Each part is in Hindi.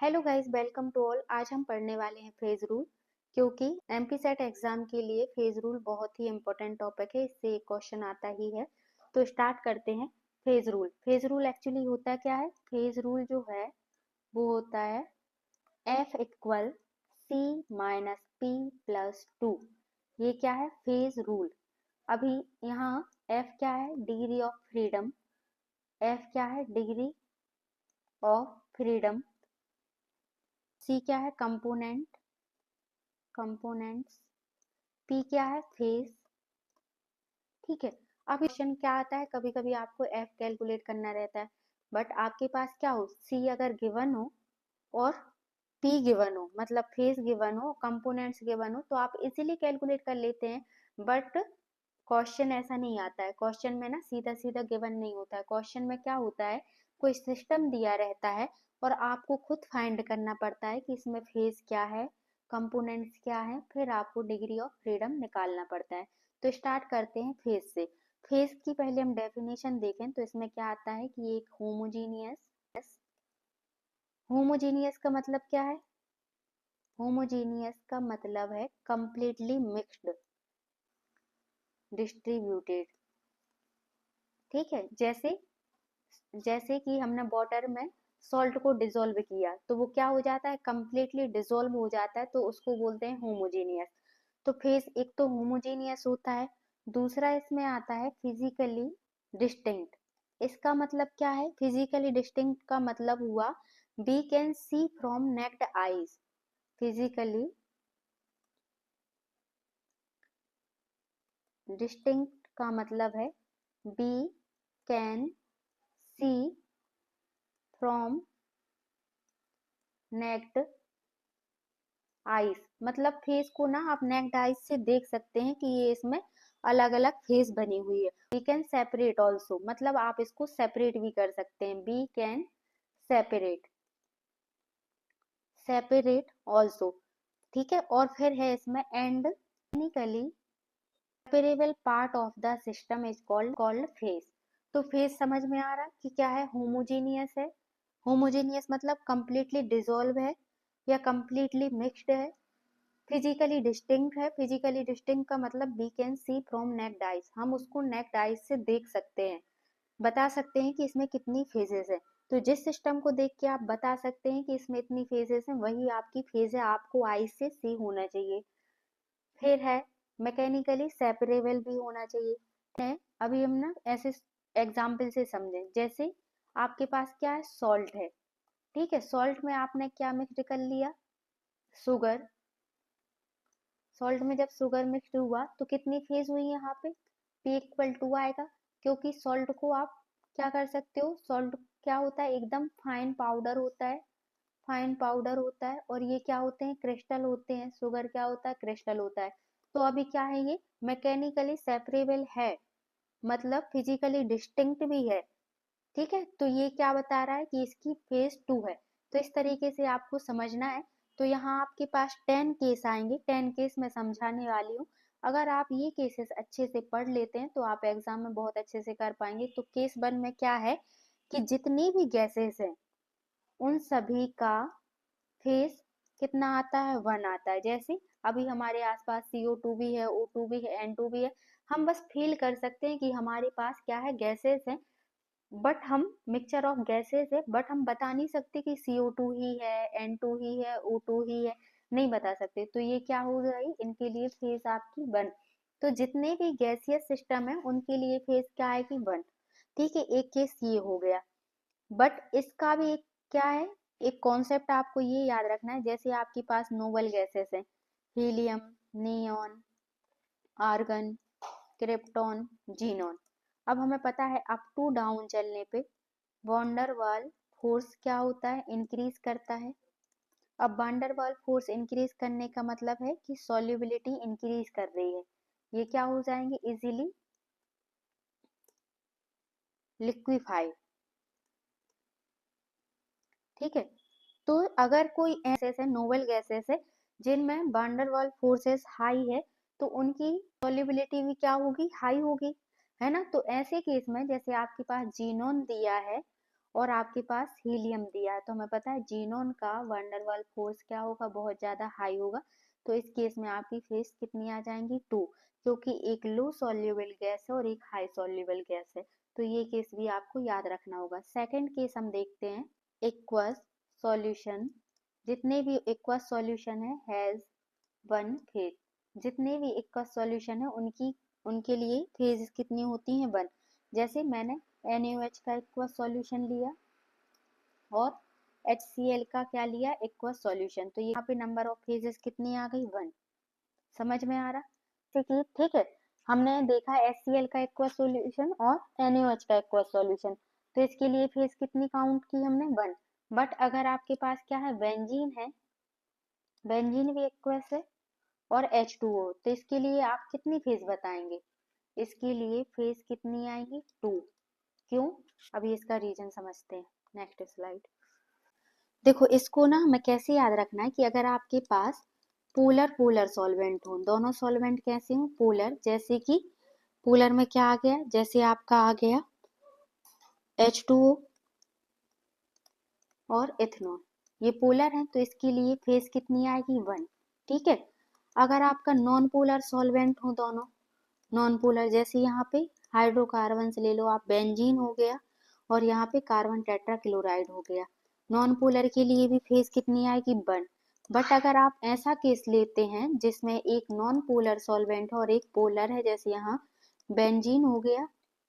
Hello guys, welcome to all. आज हम पढ़ने वाले हैं फेज रूल, क्योंकि एमपी सेट एग्जाम के लिए फेज रूल बहुत ही इंपॉर्टेंट टॉपिक है। इससे एक क्वेश्चन आता ही है। तो स्टार्ट करते हैं। फेज रूल एक्चुअली होता क्या है? फेज रूल जो है वो होता है F equal C minus P plus 2। ये क्या है? Phase rule. अभी यहाँ F क्या है? Degree of freedom. F क्या है? Degree of freedom. C क्या है? कंपोनेंट्स। P क्या है? फेज। ठीक है। अब क्वेश्चन क्या आता है, कभी कभी आपको F कैलकुलेट करना रहता है, बट आपके पास क्या हो, C अगर गिवन हो और P गिवन हो, मतलब फेज गिवन हो, कंपोनेंट्स गिवन हो, तो आप इजीली कैलकुलेट कर लेते हैं। बट क्वेश्चन ऐसा नहीं आता है। क्वेश्चन में ना सीधा सीधा गिवन नहीं होता है। क्वेश्चन में क्या होता है, कोई सिस्टम दिया रहता है और आपको खुद फाइंड करना पड़ता है कि इसमें फेज क्या है, कंपोनेंट्स क्या है, फिर आपको डिग्री ऑफ फ्रीडम निकालना पड़ता है। तो स्टार्ट करते हैं फेज से। फेज की पहले हम डेफिनेशन देखें तो इसमें क्या आता है कि एक होमोजीनियस का मतलब क्या है? होमोजीनियस का मतलब है कंप्लीटली मिक्स्ड, डिस्ट्रीब्यूटेड। ठीक है। जैसे जैसे कि हमने वाटर में सॉल्ट को डिसॉल्व किया तो वो क्या हो जाता है? कंप्लीटली डिसॉल्व हो जाता है, तो उसको बोलते हैं होमोजेनियस। तो फेज एक तो होमोजेनियस होता है, दूसरा इसमें आता है फिजिकली डिस्टिंक्ट। इसका मतलब क्या है? फिजिकली डिस्टिंक्ट का मतलब हुआ we can see from naked eyes. Physically distinct का मतलब है we can see from naked eyes. मतलब फेस को ना आप नेक्ड आइस से देख सकते हैं कि ये इसमें अलग अलग फेस बनी हुई है। वी कैन सेपरेट ऑल्सो, मतलब आप इसको सेपरेट भी कर सकते हैं। We can separate separate also. ठीक है। और फिर है इसमें and technically separable part of the system is called phase. तो फेस समझ में आ रहा कि क्या है? होमोजेनियस है। होमोजेनियस मतलब कंप्लीटली डिसॉल्व है या कंप्लीटली मिक्स्ड है। फिजिकली डिस्टिंक्ट है। फिजिकली डिस्टिंक्ट का मतलब we can see from naked eyes, हम उसको नेक्ड आइज से देख सकते हैं, बता सकते हैं कि इसमें कितनी फेजेस है। तो जिस सिस्टम को देख के आप बता सकते हैं कि इसमें इतनी फेजेस हैं, वही आपकी फेज है, आपको आइज से सी होना चाहिए। फिर है मैकेनिकली सेपरेबल भी होना चाहिए है। अभी हम ना ऐसे एग्जाम्पल से समझें। जैसे आपके पास क्या है? सॉल्ट है। ठीक है। सॉल्ट में आपने क्या मिक्स कर लिया? शुगर। सॉल्ट में जब शुगर मिक्स हुआ तो कितनी फेज हुई यहाँ पे? P इक्वल टू आएगा, क्योंकि सॉल्ट को आप क्या कर सकते हो? सॉल्ट क्या होता है? एकदम फाइन पाउडर होता है। फाइन पाउडर होता है और ये क्या होते हैं? क्रिस्टल होते हैं। शुगर क्या होता है? क्रिस्टल होता है। तो अभी क्या है? ये मैकेनिकली सेपरेबल है, मतलब फिजिकली डिस्टिंक्ट भी है। ठीक है। तो ये क्या बता रहा है कि इसकी फेज 2 है। तो इस तरीके से आपको समझना है। तो यहाँ आपके पास 10 केस आएंगे। 10 केस मैं समझाने वाली हूँ। अगर आप ये केसेस अच्छे से पढ़ लेते हैं तो आप एग्जाम में बहुत अच्छे से कर पाएंगे। तो केस 1 में क्या है कि जितनी भी गैसेस हैं उन सभी का फेज कितना आता है? 1 आता है। जैसे अभी हमारे आसपास CO2 भी है, O2 भी है, N2 भी है। हम बस फील कर सकते हैं कि हमारे पास क्या है? गैसेस हैं, बट हम मिक्सचर ऑफ गैसेस है, बट हम बता नहीं सकते कि CO2 ही है, N2 ही है, O2 ही है, नहीं बता सकते। तो ये क्या हो गई? इनके लिए फेज आपकी 1। तो जितने भी गैसियस सिस्टम है उनके लिए फेज क्या आएगी? 1। ठीक है। एक केस ये हो गया। बट इसका भी एक क्या है, एक कॉन्सेप्ट आपको ये याद रखना है। जैसे आपके पास नोबल गैसेस है, helium, neon, argon, krypton, xenon. अब हमें पता है अप टू डाउन चलने पे वॉन्डरवाल फोर्स क्या होता है? इंक्रीज करता है। अब वॉन्डरवाल फोर्स इंक्रीज करने का मतलब है कि सॉल्युबिलिटी इंक्रीज कर रही है। ये क्या हो जाएंगे? Easily liquefy. ठीक है। तो अगर कोई गैसेस है, नोबल गैसेस है, जिनमें वॉन्डरवाल फोर्सेस हाई है, तो उनकी सॉल्युबिलिटी भी क्या होगी? हाई होगी, है ना। तो ऐसे केस में जैसे आपके पास जीनोन दिया है और आपके पास हीलियम दिया है, तो हमें पता है जीनोन का वंडरवाल फोर्स क्या होगा, बहुत ज्यादा हाई होगा। तो इस केस में आपकी फेस कितनी आ जाएंगी, 2, क्योंकि एक लो सॉल्युबल गैस है और एक हाई सॉल्युबल गैस है। तो ये केस भी आपको याद रखना होगा। सेकेंड केस हम देखते हैं, एक्वस सॉल्यूशन। जितने भी एक्वस सॉल्यूशन है हैज वन फेज। जितने भी एक्वस सॉल्यूशन है उनके लिए फेज कितनी होती हैं, 1। जैसे मैंने NaOH का एक्वस सॉल्यूशन लिया और HCl का क्या लिया, एक्वस सॉल्यूशन, तो यहाँ पे नंबर ऑफ फेजेस कितनी आ गई, 1। समझ में आ रहा, ठीक है। हमने देखा HCl का एक्वस सॉल्यूशन और NaOH का एक्वस सॉल्यूशन, तो इसके लिए फेज कितनी काउंट की हमने, 1। बट अगर आपके पास क्या है, बेंजीन है, बेंजीन भी एक्वस है और H2O, तो इसके लिए आप कितनी फेज बताएंगे, इसके लिए फेज कितनी आएगी, 2। क्यों, अभी इसका रीजन समझते हैं। Next slide. देखो इसको ना हमें कैसे याद रखना है कि अगर आपके पास पोलर पोलर सॉल्वेंट हो, दोनों सॉल्वेंट कैसे हो, पोलर, जैसे कि पोलर में क्या आ गया, जैसे आपका आ गया H2O और इथेनॉल, ये पोलर है, तो इसके लिए फेज कितनी आएगी, 1। ठीक है। अगर आपका नॉन पोलर सॉल्वेंट हो दोनों, नॉन पोलर, जैसे यहाँ पे हाइड्रोकार्बन ले लो आप, बेंजीन हो गया और यहाँ पे कार्बन टेट्राक्लोराइड हो गया, नॉन पोलर के लिए भी फेज कितनी आएगी, 1। बट अगर आप ऐसा केस लेते हैं जिसमें एक नॉन पोलर सॉल्वेंट और एक पोलर है, जैसे यहाँ बेंजीन हो गया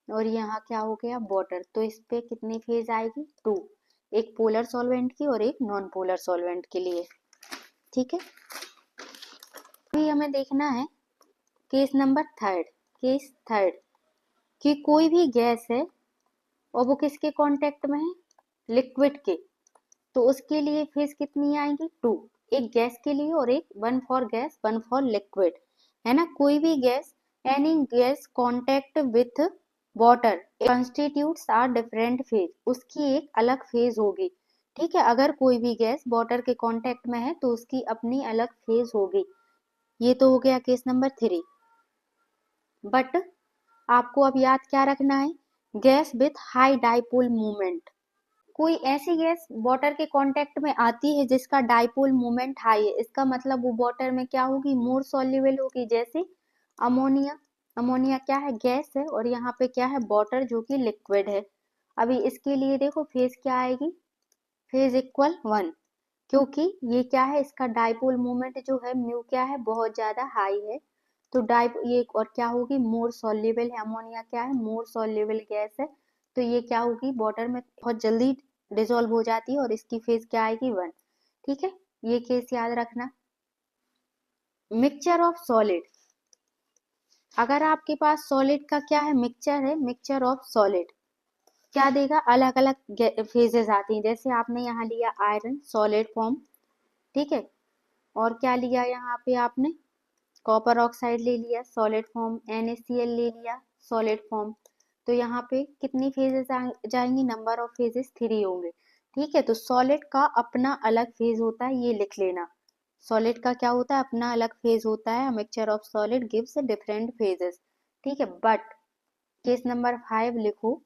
और यहाँ क्या हो गया, वाटर, तो इस पे कितनी फेज आएगी, 2। एक पोलर सॉल्वेंट की और एक नॉन पोलर सॉल्वेंट के लिए। ठीक है, अभी हमें देखना है case number third. Case third कि कोई भी गैस है और वो किसके कांटेक्ट में है, लिक्विड के, तो उसके लिए फेज कितनी आएगी, 2। एक गैस के लिए और एक, 1 फॉर गैस 1 फॉर लिक्विड, है ना। कोई भी gas, any gas contact with water constitutes are different phase, उसकी एक अलग फेज होगी। ठीक है, अगर कोई भी गैस वाटर के कांटेक्ट में है तो उसकी अपनी अलग फेज होगी। ये तो हो गया केस नंबर 3। बट आपको अब याद क्या रखना है, gas with high dipole moment. कोई ऐसी गैस वाटर के कांटेक्ट में आती है जिसका डाइपोल मोमेंट हाई है, इसका मतलब वो वाटर में क्या होगी, मोर सॉल्युबल होगी, जैसे अमोनिया। अमोनिया क्या है, गैस है और यहाँ पे क्या है, वाटर जो कि लिक्विड है। अभी इसके लिए देखो फेज क्या आएगी, फेज इक्वल 1, क्योंकि ये क्या है, इसका डाइपोल मोमेंट जो है म्यू क्या है, बहुत ज्यादा हाई है। तो डाइप ये और क्या होगी, मोर सॉल्युबल है, अमोनिया क्या है, मोर सॉल्युबल गैस है, तो ये क्या होगी, वाटर में बहुत जल्दी डिसॉल्व हो जाती है और इसकी फेज क्या आएगी, 1। ठीक है, ये केस याद रखना। मिक्सचर ऑफ सॉलिड, अगर आपके पास सॉलिड का क्या है, मिक्सचर है, मिक्सचर ऑफ सॉलिड क्या देगा, अलग अलग फेजेस आती हैं, जैसे आपने यहाँ लिया आयरन सॉलिड फॉर्म, ठीक है, और क्या लिया यहाँ पे आपने, कॉपर ऑक्साइड ले लिया सॉलिड फॉर्म, NaCl ले लिया सॉलिड फॉर्म, तो यहाँ पे कितनी फेजेस जाएंगी, नंबर ऑफ फेजेस 3 होंगे। ठीक है, तो सॉलिड का अपना अलग फेज होता है, ये लिख लेना, सॉलिड का क्या होता है, अपना अलग फेज होता है, mixture of solid gives different phases. ठीक है, बट केस नंबर 5 लिखो,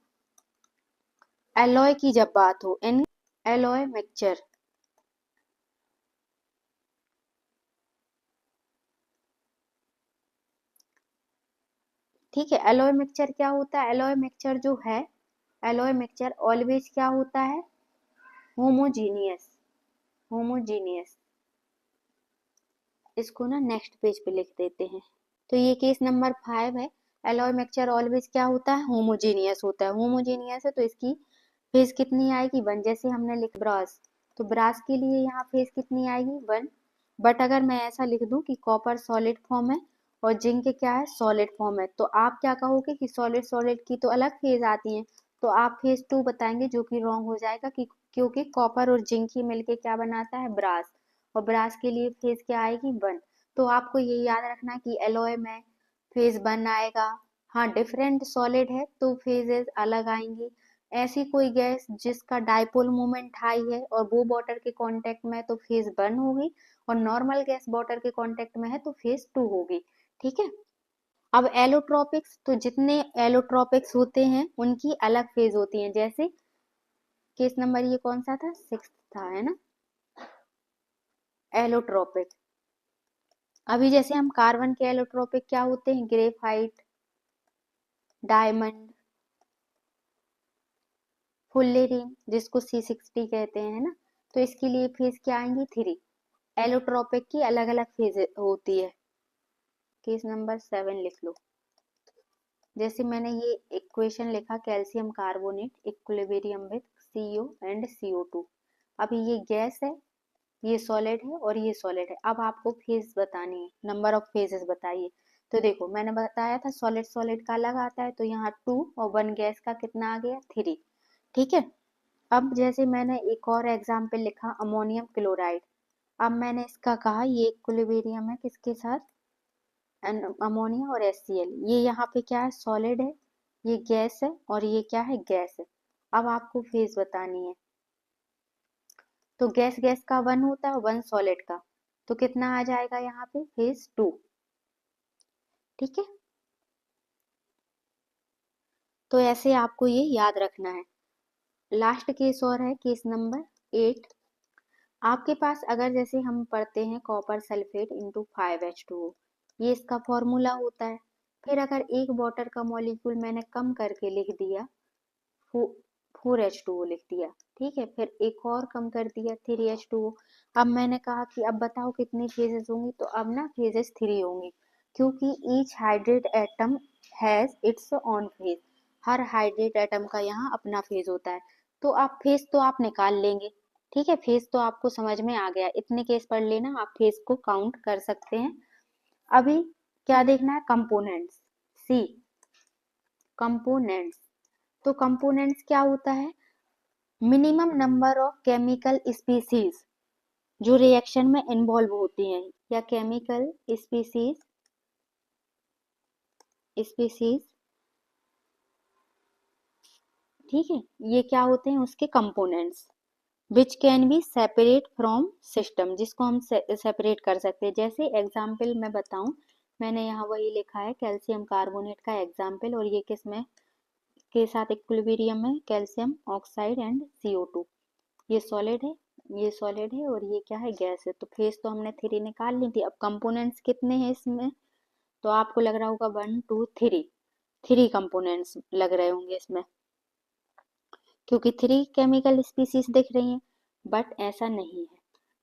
एलॉय की जब बात हो, इन एलॉय मिक्सचर, ठीक है, एलॉय मिक्सचर क्या होता है, एलॉय मिक्सचर जो है, एलॉय मिक्सचर ऑलवेज क्या होता है, होमोजीनियस, होमोजीनियस। इसको ना नेक्स्ट पेज पे लिख देते हैं। तो ये केस नंबर 5 है, एलॉय मिक्सचर ऑलवेज क्या होता है, होमोजीनियस होता है, होमोजीनियस है तो इसकी फेज कितनी आएगी, 1। जैसे हमने लिख ब्रास, तो ब्रास के लिए यहाँ फेज कितनी आएगी, 1। बट अगर मैं ऐसा लिख दूं कि कॉपर सॉलिड फॉर्म है और जिंक क्या है, सॉलिड फॉर्म है, तो आप क्या कहोगे कि सॉलिड सॉलिड की तो अलग फेज आती हैं, तो आप फेज 2 बताएंगे, जो कि रॉन्ग हो जाएगा कि क्योंकि कॉपर और जिंक ही मिलके क्या बनाता है, ब्रास, और ब्रास के लिए फेज क्या आएगी, 1। तो आपको ये याद रखना कि एलॉय में फेज 1 आएगा। हाँ, डिफरेंट सॉलिड है तो फेजेस अलग आएंगी। ऐसी कोई गैस जिसका डाइपोल मोमेंट हाई है और वो वाटर के कांटेक्ट में है तो फेज 1 होगी, और नॉर्मल गैस वाटर के कांटेक्ट में है तो फेज 2 होगी। ठीक है, अब एलोट्रॉपिक्स, तो जितने एलोट्रॉपिक्स होते हैं उनकी अलग फेज होती हैं, जैसे केस नंबर ये कौन सा था, 6 था, है ना, एलोट्रोपिक। अभी जैसे हम कार्बन के एलोट्रोपिक क्या होते हैं, ग्रेफाइट, डायमंड, फुल्लेरीन जिसको C60 कहते हैं, है ना, तो इसके लिए फेज क्या आएंगी, 3। एलोट्रोपिक की अलग अलग फेज होती है। केस नंबर 7 लिख लो। जैसे मैंने ये इक्वेशन लिखा, calcium carbonate equilibrium with CO and CO2। अभी ये गैस है, ये सॉलिड है और ये सॉलिड है। अब आपको फेज बतानी है, नंबर ऑफ फेजेस बताइए। तो देखो मैंने बताया था सॉलिड सॉलिड का अलग आता है, तो यहाँ 2 और 1 गैस का कितना आ गया, 3। ठीक है। अब जैसे मैंने एक और एग्जाम्पल लिखा, अमोनियम क्लोराइड। अब मैंने इसका कहा ये इक्विलिब्रियम है किसके साथ, अमोनिया और HCl। ये यहाँ पे क्या है, सॉलिड है, ये गैस है और ये क्या है, गैस है। अब आपको फेज बतानी है, तो गैस गैस का 1 होता है, 1 सॉलिड का, तो कितना आ जाएगा यहाँ पे, फेज 2। ठीक है, तो ऐसे आपको ये याद रखना है। लास्ट केस और है, केस नंबर 8। आपके पास अगर जैसे हम पढ़ते हैं कॉपर सल्फेट इंटू 5H2O, ये इसका फॉर्मूला होता है। फिर अगर एक वाटर का मॉलिक्यूल मैंने कम करके लिख दिया, 4H2O लिख दिया, ठीक है, फिर एक और कम कर दिया 3H2O। अब मैंने कहा कि अब बताओ कितनी फेजेस होंगी, तो अब ना फेजेस 3 होंगी, क्योंकि each hydrate atom has its on phase. Her hydrate atom का यहाँ अपना फेज होता है। तो आप फेज तो आप निकाल लेंगे, ठीक है, फेज तो आपको समझ में आ गया, इतने केस पढ़ लेना, आप फेज को काउंट कर सकते हैं। अभी क्या देखना है, कंपोनेंट्स, सी, कंपोनेंट्स। तो कंपोनेंट्स क्या होता है, minimum number of chemical species जो रिएक्शन में इन्वॉल्व होती हैं, या केमिकल स्पीसीज, स्पीसीज, ठीक है, ये क्या होते हैं, उसके components, which can be separate from system, जिसको हम सेपरेट कर सकते हैं। जैसे एग्जाम्पल मैं बताऊं, मैंने यहाँ वही लिखा है कैल्शियम कार्बोनेट का एग्जाम्पल, और ये किस में के साथ इक्विलिब्रियम है, कैल्शियम ऑक्साइड एंड CO2। ये सॉलिड है, ये सॉलिड है और ये क्या है, गैस है। तो फेज तो हमने 3 निकाल ली थी। अब कंपोनेंट्स कितने हैं इसमें, तो आपको लग रहा होगा 1 2 3, 3 कंपोनेंट्स लग रहे होंगे इसमें, क्योंकि 3 केमिकल स्पीसीज दिख रही हैं, बट ऐसा नहीं है।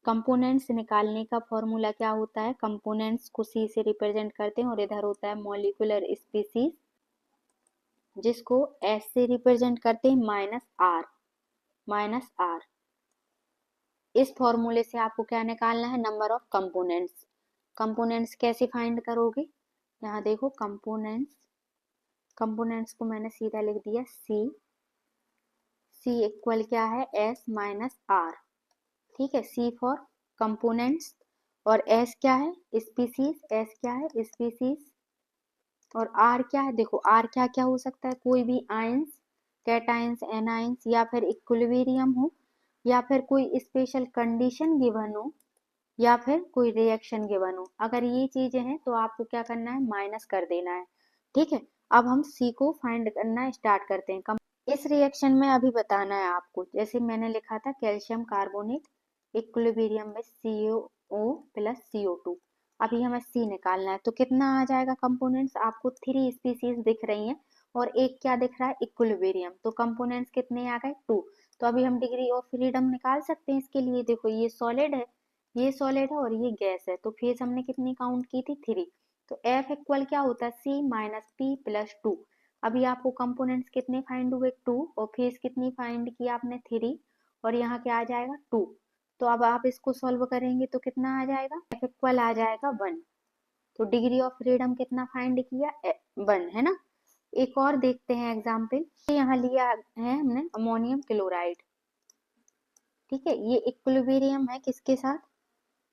कंपोनेंट्स निकालने का फॉर्मूला क्या होता है, कंपोनेंट्स को C से रिप्रेजेंट करते हैं, और इधर होता है मॉलिक्यूलर स्पीसीज, जिसको S से रिप्रेजेंट करते हैं, -R, -R। इस फॉर्मूले से आपको क्या निकालना है, नंबर ऑफ कंपोनेंट्स। कंपोनेंट्स कैसे फाइंड करोगे, यहाँ देखो कंपोनेंट्स, कंपोनेंट्स को मैंने सीधा लिख दिया C इक्वल क्या है, S -R, ठीक है, C फॉर कंपोनेंट्स, और S क्या है, स्पीसीज, S क्या है, स्पीसीज, और R क्या है, देखो R क्या क्या हो सकता है, कोई भी आयंस, कैटायंस, एनायंस, या फिर इक्विलिब्रियम हो, या फिर कोई स्पेशल कंडीशन गिवन हो, या फिर कोई रिएक्शन गिवन हो। अगर ये चीजें हैं तो आपको क्या करना है, माइनस कर देना है। ठीक है, अब हम C को फाइंड करना स्टार्ट करते हैं। इस रिएक्शन में अभी बताना है आपको, जैसे मैंने लिखा था कैल्शियम कार्बोनेट इक्विलिब्रियम में CO प्लस CO2। अभी हमें C निकालना है, तो कितना आ जाएगा कंपोनेंट्स, आपको 3 स्पीसीज दिख रही हैं और एक क्या दिख रहा है, इक्विलिब्रियम, तो कंपोनेंट्स कितने आ गए, 2। तो अभी हम डिग्री ऑफ फ्रीडम निकाल सकते हैं इसके लिए। देखो ये सॉलिड है, ये सॉलिड है और ये गैस है, तो फेज हमने कितनी काउंट की थी, 3। तो F इक्वल क्या होता है, C माइनस P प्लस 2। अभी आपको कंपोनेंट्स कितने फाइंड हुए, 2, और फेज कितनी फाइंड की आपने, 3, और यहाँ क्या आ जाएगा, 2। तो अब आप इसको सॉल्व करेंगे तो कितना आ जाएगा, F इक्वल आ जाएगा 1। तो डिग्री ऑफ फ्रीडम कितना फाइंड किया, 1, है ना। एक और देखते हैं एग्जाम्पल, यहाँ लिया है हमने अमोनियम क्लोराइड, ठीक है, ये इक्विलिब्रियम है किसके साथ,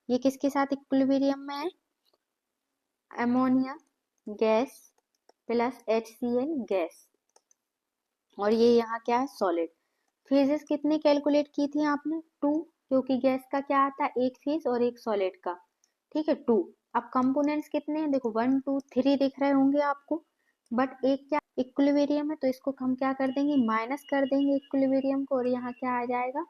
ये किसके साथ इक्विलिब्रियम में है, ammonia gas plus HCl gas, और ये यहाँ क्या है, सॉलिड। फेजेस कितने कैलकुलेट की थी आपने, 2, क्योंकि गैस का क्या आता है, एक फेज और एक सॉलिड का, ठीक है, 2। अब कंपोनेंट्स कितने हैं, देखो 1 2 3 दिख रहे होंगे आपको, बट एक क्या इक्विलिब्रियम है, तो इसको हम क्या कर देंगे, माइनस कर देंगे इक्विलिब्रियम को, और यहाँ क्या आ जाएगा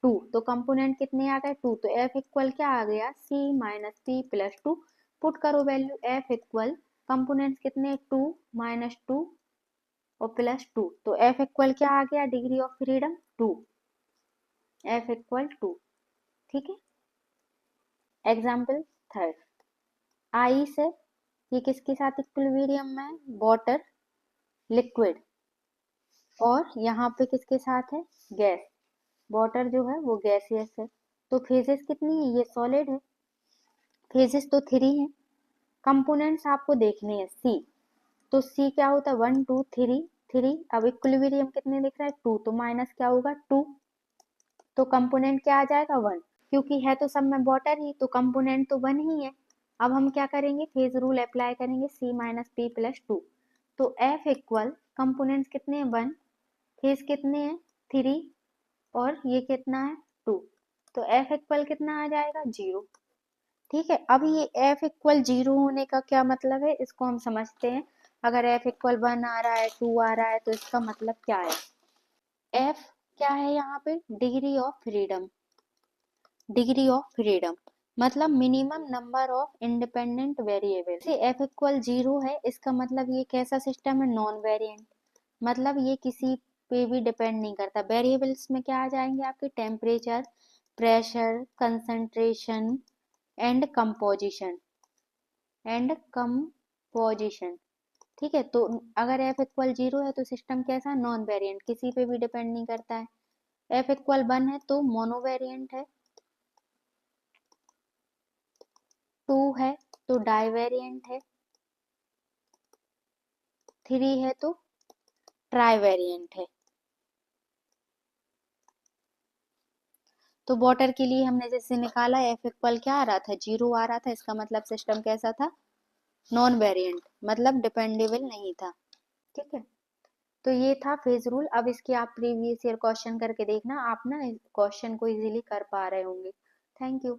2। तो कंपोनेंट कितने आ गए 2, तो एफ इक्वल क्या आ गया सी माइनस पी प्लस 2। पुट करो वैल्यू एफ इक्वल कंपोनेंट्स कितने 2 माइनस 2 और प्लस 2, तो एफ इक्वल क्या आ गया degree of freedom 2, F equal 2। ठीक है। एग्जाम्पल थर्ड, आई से ये किसके साथ इक्विलिब्रियम में है, वाटर लिक्विड, और यहाँ पे किसके साथ है गैस, वाटर जो है वो गैसियस है। तो फेजेस कितनी है, ये सॉलिड है, फेजेस तो 3 है। कंपोनेंट्स आपको देखने हैं सी, तो सी क्या होता है 1 2 3 3। अब इक्विलिब्रियम कितने दिख रहा है 2, तो माइनस क्या होगा 2, तो कंपोनेंट क्या आ जाएगा 1, क्योंकि है तो सब में वाटर ही, तो कंपोनेंट तो 1 ही है। अब हम क्या करेंगे, फेज रूल अप्लाई करेंगे सी माइनस पी प्लस 2, तो एफ इक्वल कंपोनेंट्स कितने हैं 1, फेज कितने हैं 3, और ये कितना है 2, तो एफ इक्वल कितना आ जाएगा 0। ठीक है। अब ये एफ इक्वल 0 होने का क्या मतलब है, इसको हम समझते हैं। अगर एफ इक्वल 1 आ रहा है 2 आ रहा है, तो इसका मतलब क्या है, एफ क्या है यहाँ पे degree of freedom, degree of freedom मतलब minimum number of independent variable. से एफ इक्वल 0 है, इसका मतलब ये कैसा सिस्टम है, नॉन वेरिएंट, मतलब ये किसी पे भी डिपेंड नहीं करता। वेरिएबल्स में क्या आ जाएंगे आपके temperature, pressure, concentration and composition. ठीक है। तो अगर एफ इक्वल 0 है तो सिस्टम कैसा, नॉन वेरिएंट, किसी पे भी डिपेंड नहीं करता है। एफ इक्वल 1 है तो मोनोवेरिएंट है, 2 है तो डाइवेरिएंट है, 3 है तो ट्राइवेरिएंट है। तो वाटर के लिए हमने जैसे निकाला एफ इक्वल क्या आ रहा था 0 आ रहा था, इसका मतलब सिस्टम कैसा था, नॉन वेरिएंट, मतलब डिपेंडेबल नहीं था। ठीक है। तो ये था फेज रूल। अब इसके आप प्रीवियस ईयर क्वेश्चन करके देखना, आप ना क्वेश्चन को इजीली कर पा रहे होंगे। Thank you.